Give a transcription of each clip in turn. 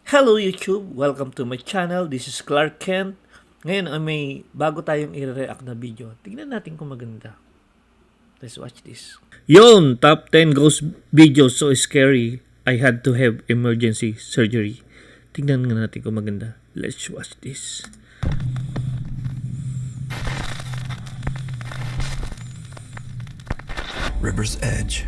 Hello YouTube! Welcome to my channel. This is Clark Kent. Ngayon ay may bago tayong i-react na video. Tingnan natin kung maganda. Let's watch this. Yon! Top 10 ghost videos so scary. I had to have emergency surgery. Tingnan nga natin kung maganda. Let's watch this. River's Edge.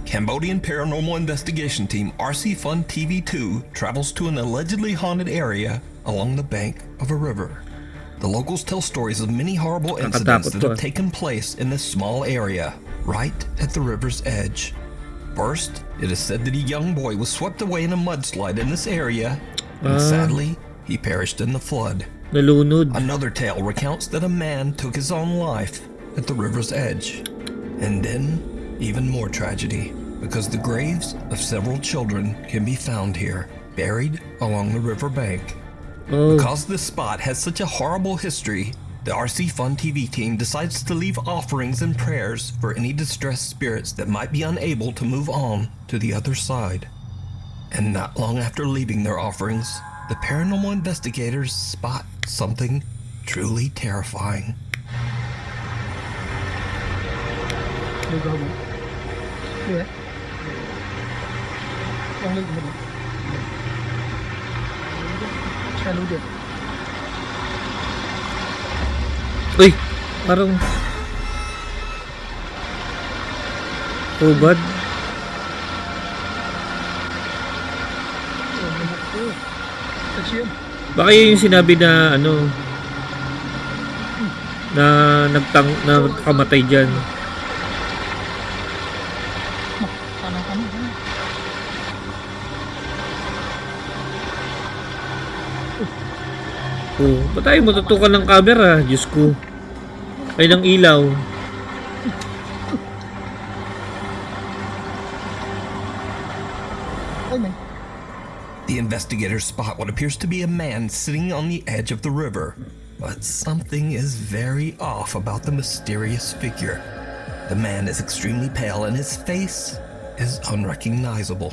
Cambodian paranormal investigation team RC Fun TV2 travels to an allegedly haunted area along the bank of a river. The locals tell stories of many horrible incidents that have taken place in this small area, right at the river's edge. First, it is said that a young boy was swept away in a mudslide in this area, and sadly, he perished in the flood. Nalunod. Another tale recounts that a man took his own life at the river's edge. And then, even more tragedy, because the graves of several children can be found here, buried along the river bank. Because this spot has such a horrible history, the RC Fun TV team decides to leave offerings and prayers for any distressed spirits that might be unable to move on to the other side. And not long after leaving their offerings, the paranormal investigators spot something truly terrifying. Uy! Parang ubad. Baka yun yung sinabi na ano na nagkamatay dyan. Oh, ba't tayo matutukan ng camera? Diyos ko. Ay, ng ilaw. The investigators spot what appears to be a man sitting on the edge of the river, but something is very off about the mysterious figure. The man is extremely pale and his face is unrecognizable.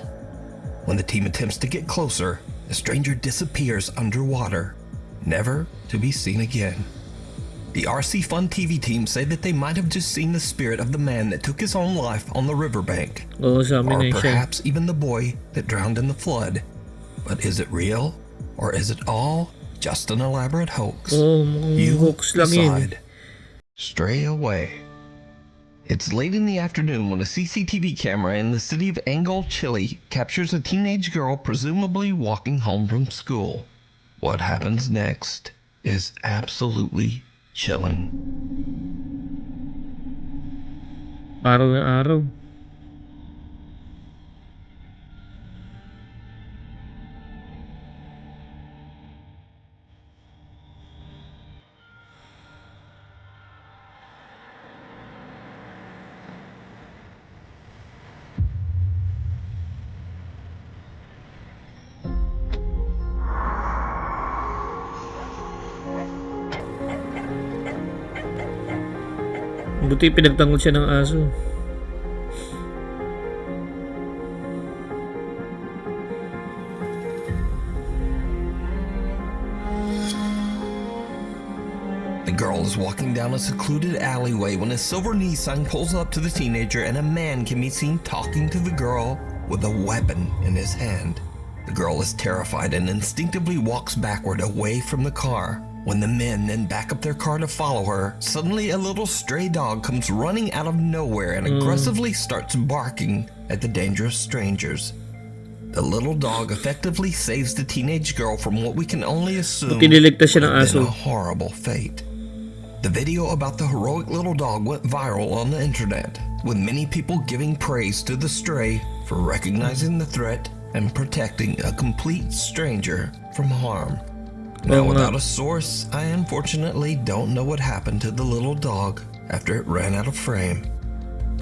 When the team attempts to get closer, the stranger disappears underwater, never to be seen again. The RC Fun TV team say that they might have just seen the spirit of the man that took his own life on the riverbank, Oo, sa amin or na siya. perhaps even the boy that drowned in the flood. But is it real, or is it all just an elaborate hoax? Oh, You hoax lang yun. decide. Stray away. It's late in the afternoon when a CCTV camera in the city of Angol, Chile captures a teenage girl presumably walking home from school. What happens next is absolutely chilling. Araw na araw. Buti pinagtanggol siya ng aso. The girl is walking down a secluded alleyway when a silver Nissan pulls up to the teenager and a man can be seen talking to the girl with a weapon in his hand. The girl is terrified and instinctively walks backward away from the car. When the men then back up their car to follow her, suddenly a little stray dog comes running out of nowhere and aggressively starts barking at the dangerous strangers. The little dog effectively saves the teenage girl from what we can only assume Buti niligtas siya ng would have aso. been a horrible fate. The video about the heroic little dog went viral on the internet, with many people giving praise to the stray for recognizing the threat and protecting a complete stranger from harm. Now, without a source, I unfortunately don't know what happened to the little dog after it ran out of frame.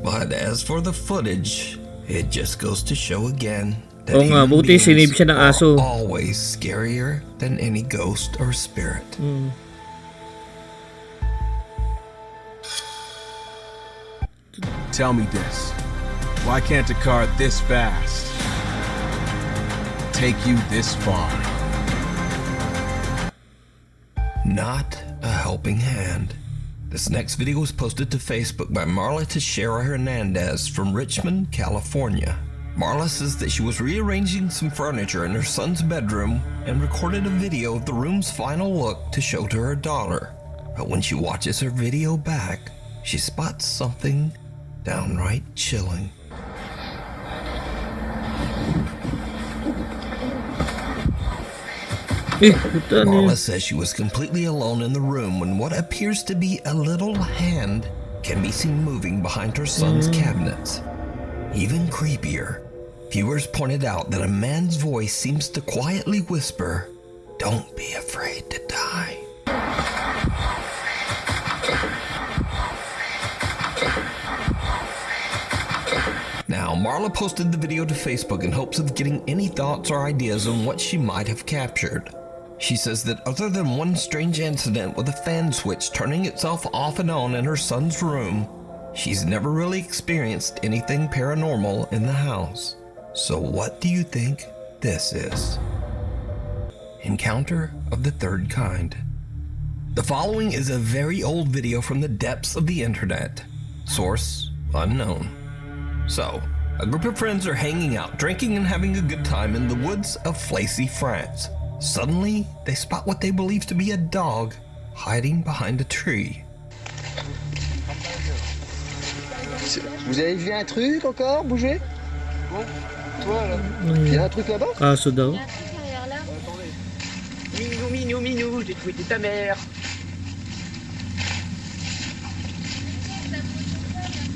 But as for the footage, it just goes to show again that Oo nga, human buti sinave beings siya ng are aso. always scarier than any ghost or spirit. Tell me this. Why can't a car this fast take you this far. Not a helping hand. This next video was posted to Facebook by Marla Teixeira Hernandez from Richmond, California. Marla says that she was rearranging some furniture in her son's bedroom and recorded a video of the room's final look to show to her daughter. But when she watches her video back, she spots something downright chilling. Marla says she was completely alone in the room when what appears to be a little hand can be seen moving behind her son's cabinets. Even creepier, viewers pointed out that a man's voice seems to quietly whisper, "Don't be afraid to die." Now, Marla posted the video to Facebook in hopes of getting any thoughts or ideas on what she might have captured. She says that other than one strange incident with a fan switch turning itself off and on in her son's room, she's never really experienced anything paranormal in the house. So what do you think this is? Encounter of the third kind. The following is a very old video from the depths of the internet. Source unknown. So, a group of friends are hanging out, drinking and having a good time in the woods of Flacy, France. Suddenly, they spot what they believe to be a dog hiding behind a tree. Vous avez vu un truc encore bouger? Bon, toi là. Il y a un truc là-bas? Kaso daw. Minou, minou, j'ai trouvé ta mère.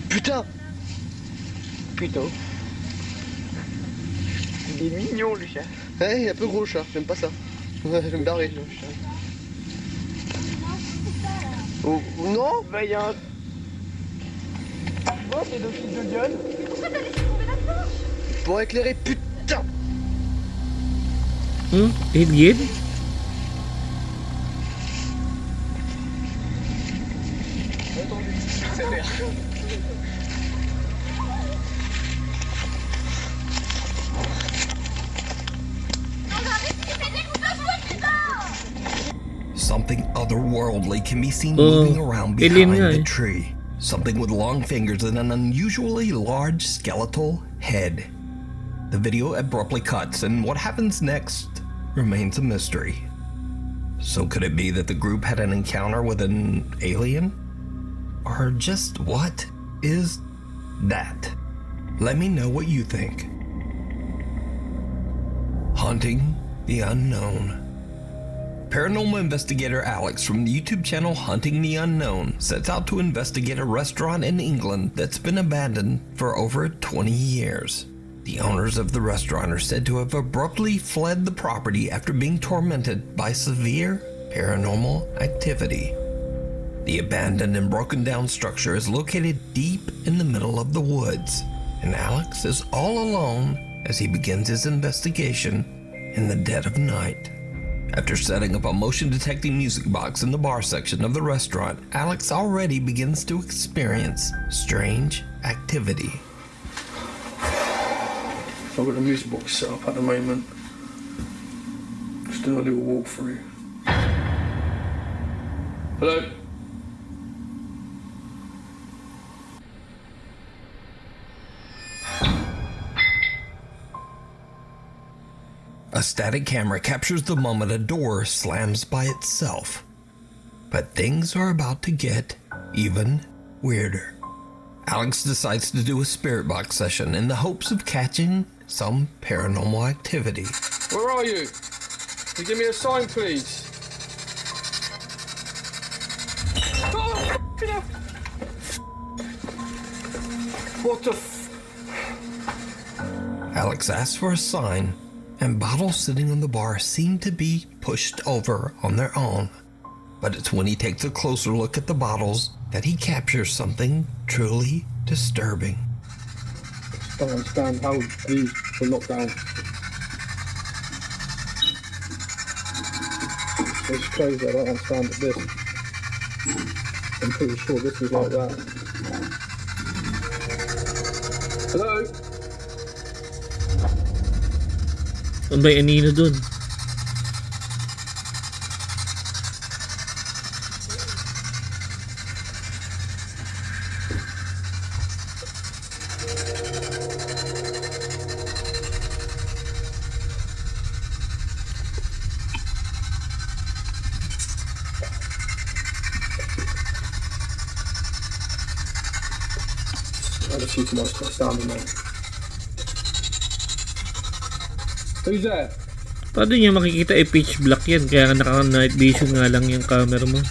Putain! Plutôt. Il est mignon le chat. Ouais, il est un peu gros le chat, j'aime pas ça. Ouais, je vais me barrer. Oh, non? Bah y'a un... Oh, c'est l'office de gueule. Pour éclairer, putain! Alien? Something otherworldly can be seen moving around alien behind nga the eh. tree. Something with long fingers and an unusually large skeletal head. The video abruptly cuts, and what happens next remains a mystery. So could it be that the group had an encounter with an alien? Or just what is that? Let me know what you think. Hunting the Unknown. Paranormal investigator Alex from the YouTube channel Hunting the Unknown sets out to investigate a restaurant in England that's been abandoned for over 20 years. The owners of the restaurant are said to have abruptly fled the property after being tormented by severe paranormal activity. The abandoned and broken down structure is located deep in the middle of the woods, and Alex is all alone as he begins his investigation in the dead of night. After setting up a motion detecting music box in the bar section of the restaurant, Alex already begins to experience strange activity. So I've got the music box set up at the moment. Just doing a little walkthrough. Hello? A static camera captures the moment a door slams by itself. But things are about to get even weirder. Alex decides to do a spirit box session in the hopes of catching some paranormal activity. Where are you? Can you give me a sign, please? Oh, what the f... Alex asks for a sign, and bottles sitting on the bar seem to be pushed over on their own. But it's when he takes a closer look at the bottles that he captures something truly disturbing. I don't understand how these were locked down. It's crazy, I don't understand this. I'm pretty sure this is like that. Hello? Ang may anino dun. I'll just shoot someone standing there. Who's there? Paano niya makikita pitch black yan? Kaya nga naka-night vision nga lang yung camera mo.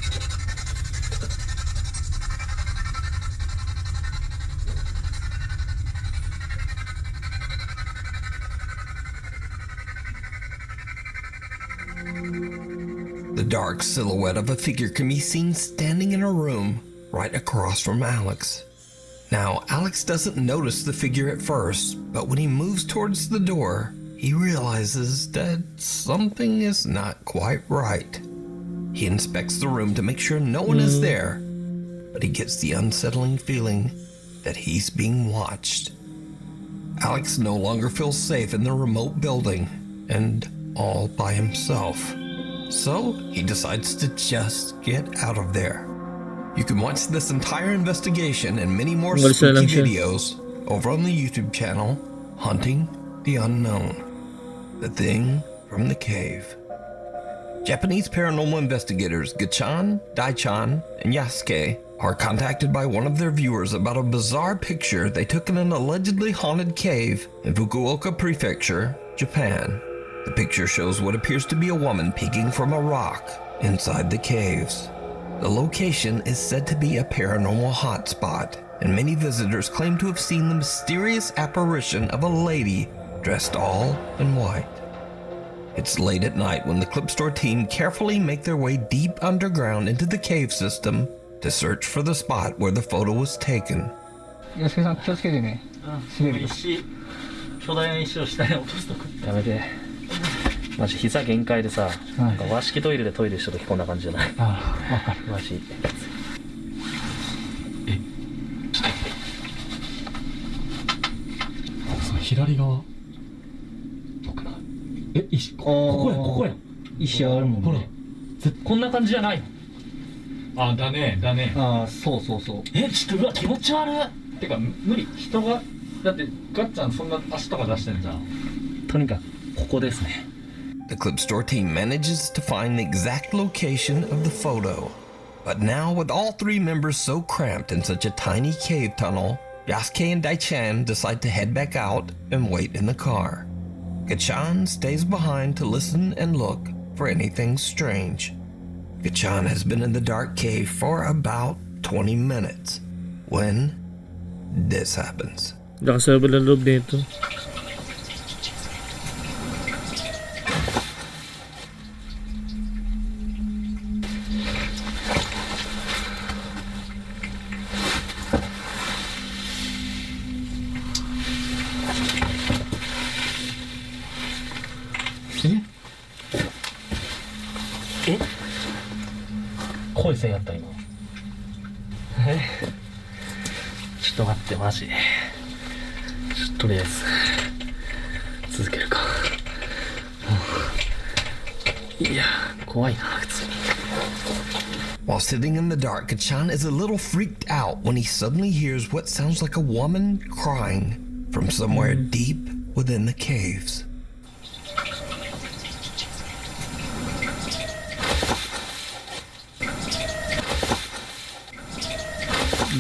The dark silhouette of a figure can be seen standing in a room right across from Alex. Now, Alex doesn't notice the figure at first, but when he moves towards the door, he realizes that something is not quite right. He inspects the room to make sure no one is there, but he gets the unsettling feeling that he's being watched. Alex no longer feels safe in the remote building and all by himself. So he decides to just get out of there. You can watch this entire investigation and many more Wala spooky lang siya. videos over on the YouTube channel Hunting the Unknown. The Thing from the Cave. Japanese paranormal investigators Gachan, Daichan, and Yasuke are contacted by one of their viewers about a bizarre picture they took in an allegedly haunted cave in Fukuoka Prefecture, Japan. The picture shows what appears to be a woman peeking from a rock inside the caves. The location is said to be a paranormal hotspot, and many visitors claim to have seen the mysterious apparition of a lady dressed all in white. It's late at night when the Clip Store team carefully make their way deep underground into the cave system to search for the spot where the photo was taken. 安助さん気をつけてね。滑るよ。石巨大な石を下に落とすとかやめてマジ膝限界でさ、なんか和式トイレでトイレした時こんな感じじゃないああ、わかる。マジその左側遠くないえ、石ここやここや石あるもんね。ほらこんな感じじゃないのあ、だねだねああ、そうそうそう。ちょっとうわ気持ち悪いてか無理人がだってガッちゃんそんな足とか出してんじゃんとにかくここですね The Clip Store team manages to find the exact location of the photo. But now, with all three members so cramped in such a tiny cave tunnel, Yasuke and Daichan decide to head back out and wait in the car. Gachan stays behind to listen and look for anything strange. Gachan has been in the dark cave for about 20 minutes when this happens. Nakasabi lang loob nito.え濃い線やった今ちょっと待ってマジとりあえず続けるかいや怖いな普通に While sitting in the dark, Gachan is a little freaked out when he suddenly hears what sounds like a woman crying from somewhere deep within the caves.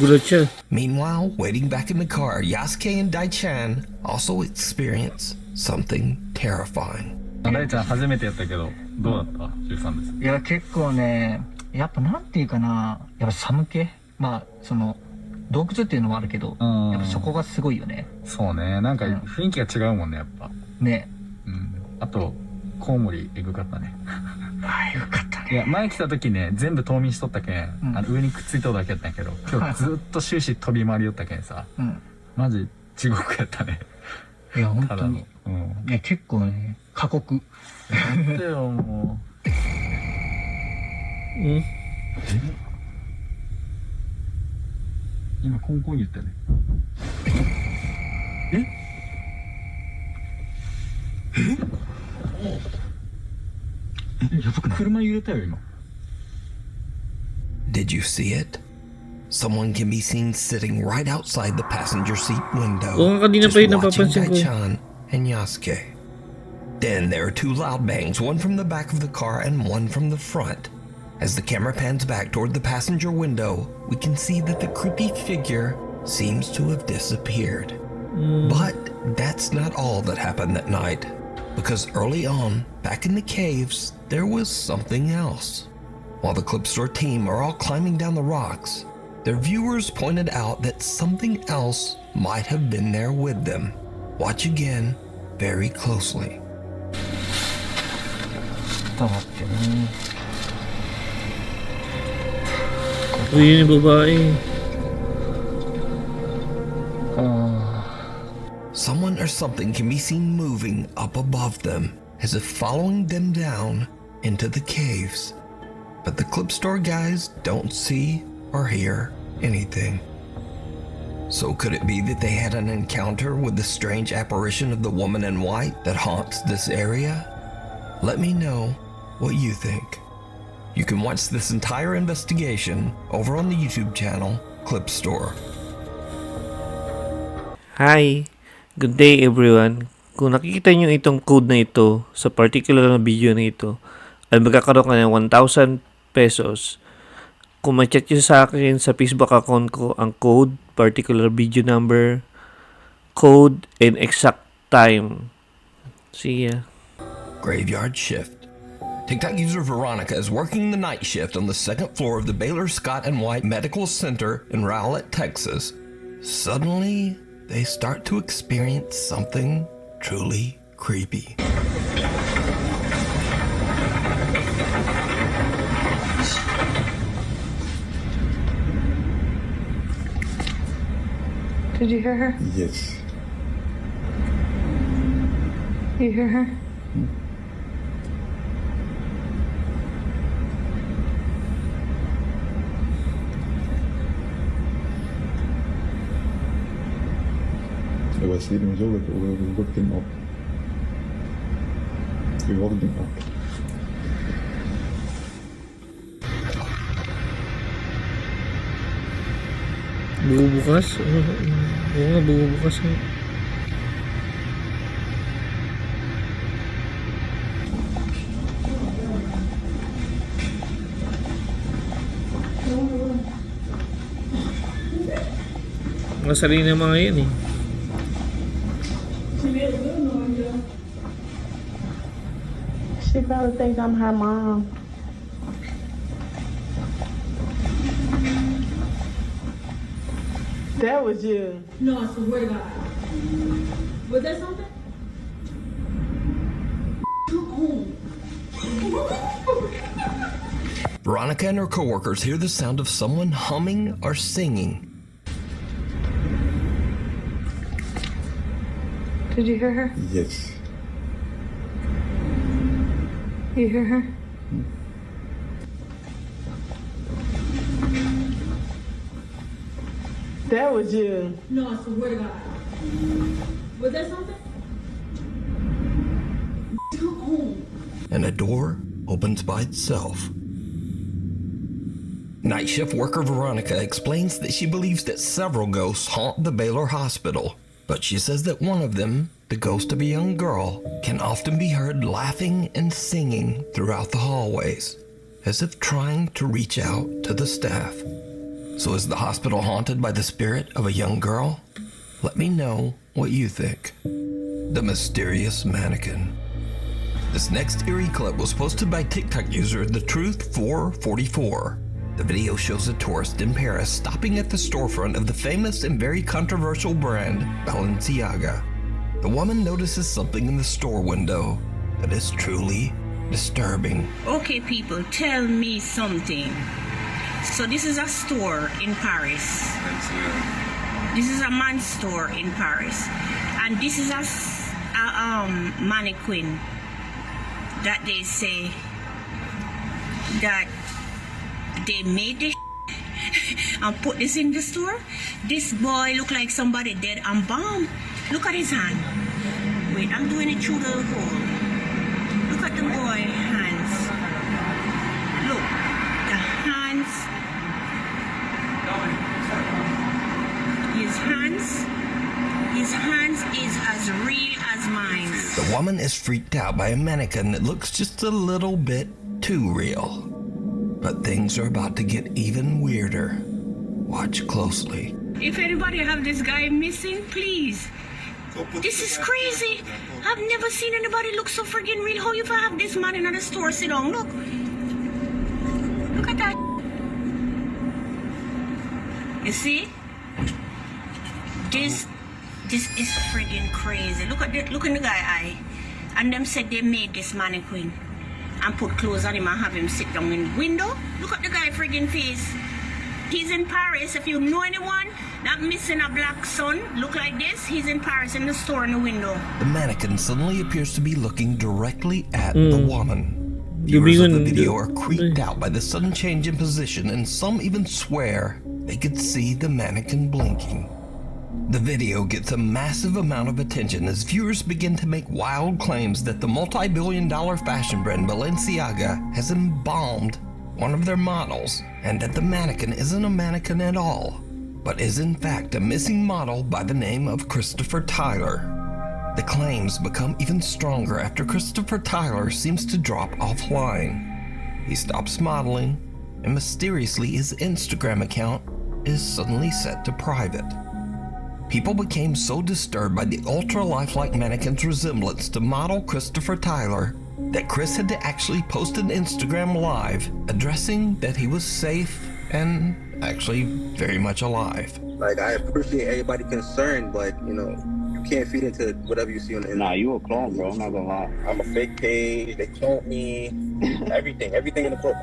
Gulat siya. Meanwhile, waiting back in the car, Yasuke and Daichan also experience something terrifying. 大ちゃん初めてやったけどどうだった13ですいや、結構ね、やっぱなんていうかな、やっぱ寒気まあ、その、洞窟っていうのもあるけど、やっぱそこがすごいよね。そうねなんか雰囲気が違うもんねやっぱね。うんあとコウモリエグかったねああ、よかったね。いや前来た時ね全部冬眠しとったけん、うん上にくっついとるだけやったんやけど今日ずっと終始飛び回りよったけんさうん。マジ地獄やったねいや、本ただの当に。いや、結構ね、過酷。なんでよもHmm? う今コンコン言ったよねやばくない？車揺れたよ今。 Did you see it? Someone can be seen sitting right outside the passenger seat window, Oo nga, kanina just pa yun watching napapansin ko. Dai-chan and Yasuke. Then there are two loud bangs, one from the back of the car and one from the front. As the camera pans back toward the passenger window, we can see that the creepy figure seems to have disappeared. But that's not all that happened that night, because early on, back in the caves, there was something else. While the Clip Store team are all climbing down the rocks, their viewers pointed out that something else might have been there with them. Watch again very closely. ちょっと待ってね。 Uy, yun yung babae. Someone or something can be seen moving up above them, as if following them down into the caves. But the Clip Store guys don't see or hear anything. So could it be that they had an encounter with the strange apparition of the woman in white that haunts this area? Let me know what you think. You can watch this entire investigation over on the YouTube channel Clip Store. Hi! Good day everyone. Kung nakikita nyo itong code na ito sa particular na video na ito, ay magkakaroon ka ng 1,000 pesos. Kung ma-chat nyo sa akin sa Facebook account ko ang code, particular video number, code, and exact time. See ya. Graveyard shift. TikTok user Veronica is working the night shift on the second floor of the Baylor Scott and White Medical Center in Rowlett, Texas. Suddenly, they start to experience something truly creepy. Did you hear her? Yes. You hear her? Jeg var sleeping so that we woke him up. We woke him up. Bubukas? Oo nga, bubukas nga. Masali na mga yan eh. She probably thinks I'm her mom. That was you. No, I swear to God. Was that something? Veronica and her coworkers hear the sound of someone humming or singing. Did you hear her? Yes. You hear her? That was you. No, I swear to God. Was that something? And a door opens by itself. Night shift worker Veronica explains that she believes that several ghosts haunt the Baylor Hospital, but she says that one of them, the ghost of a young girl, can often be heard laughing and singing throughout the hallways, as if trying to reach out to the staff. So is the hospital haunted by the spirit of a young girl? Let me know what you think. The Mysterious Mannequin. This next eerie clip was posted by TikTok user TheTruth444. The video shows a tourist in Paris stopping at the storefront of the famous and very controversial brand Balenciaga. The woman notices something in the store window that is truly disturbing. Okay, people, tell me something. So this is a store in Paris. This is a man's store in Paris, and this is a mannequin that they say that they made this and put this in the store. This boy look like somebody dead and bombed. Look at his hand. Wait, I'm doing it through the hole. Look at the boy hands. woman is freaked out by a mannequin that looks just a little bit too real. But things are about to get even weirder. Watch closely. If anybody have this guy missing, please. This is crazy. I've never seen anybody look so friggin' real. How you have this man in the store sit down? Look. Look at that. You see? This is friggin' crazy. Look in the guy eye. And them said they made this mannequin and put clothes on him and have him sit down in the window. Look at the guy friggin' face. He's in Paris. If you know anyone that missing a black son look like this, he's in Paris in the store in the window. The mannequin suddenly appears to be looking directly at the woman. Viewers of the video are creeped out by the sudden change in position, and some even swear they could see the mannequin blinking. The video gets a massive amount of attention as viewers begin to make wild claims that the multi-billion-dollar fashion brand Balenciaga has embalmed one of their models, and that the mannequin isn't a mannequin at all, but is in fact a missing model by the name of Christopher Tyler. The claims become even stronger after Christopher Tyler seems to drop offline. He stops modeling, and mysteriously his Instagram account is suddenly set to private. People became so disturbed by the ultra-lifelike mannequin's resemblance to model Christopher Tyler that Chris had to actually post an Instagram live addressing that he was safe and actually very much alive. Like, I appreciate everybody concerned, but you know, you can't feed into whatever you see on the internet. Nah, you a clone, bro. I'm not gonna lie. I'm a fake page. They cloned me. Everything in the book.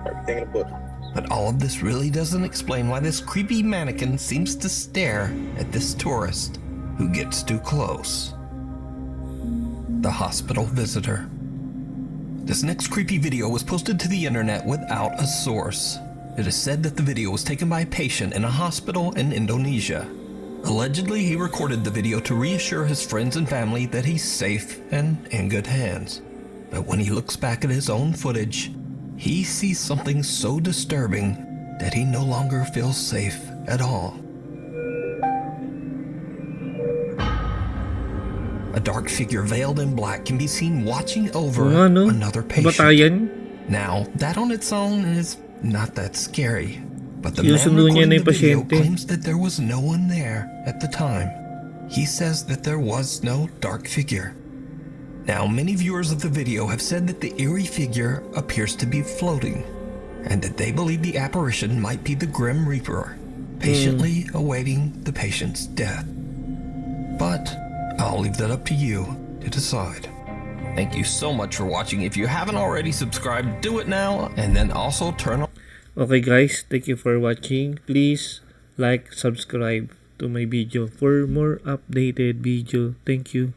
Everything in the book. But all of this really doesn't explain why this creepy mannequin seems to stare at this tourist who gets too close. The hospital visitor. This next creepy video was posted to the internet without a source. It is said that the video was taken by a patient in a hospital in Indonesia. Allegedly, he recorded the video to reassure his friends and family that he's safe and in good hands. But when he looks back at his own footage, he sees something so disturbing that he no longer feels safe at all. A dark figure veiled in black can be seen watching over another patient. Now, that on its own is not that scary, but the man recording the video claims that there was no one there at the time. He says that there was no dark figure. Now, many viewers of the video have said that the eerie figure appears to be floating, and that they believe the apparition might be the Grim Reaper, patiently awaiting the patient's death. But I'll leave that up to you to decide. Thank you so much for watching. If you haven't already subscribed, do it now, and then also turn on. Okay guys, thank you for watching. Please like, subscribe to my video for more updated video. Thank you.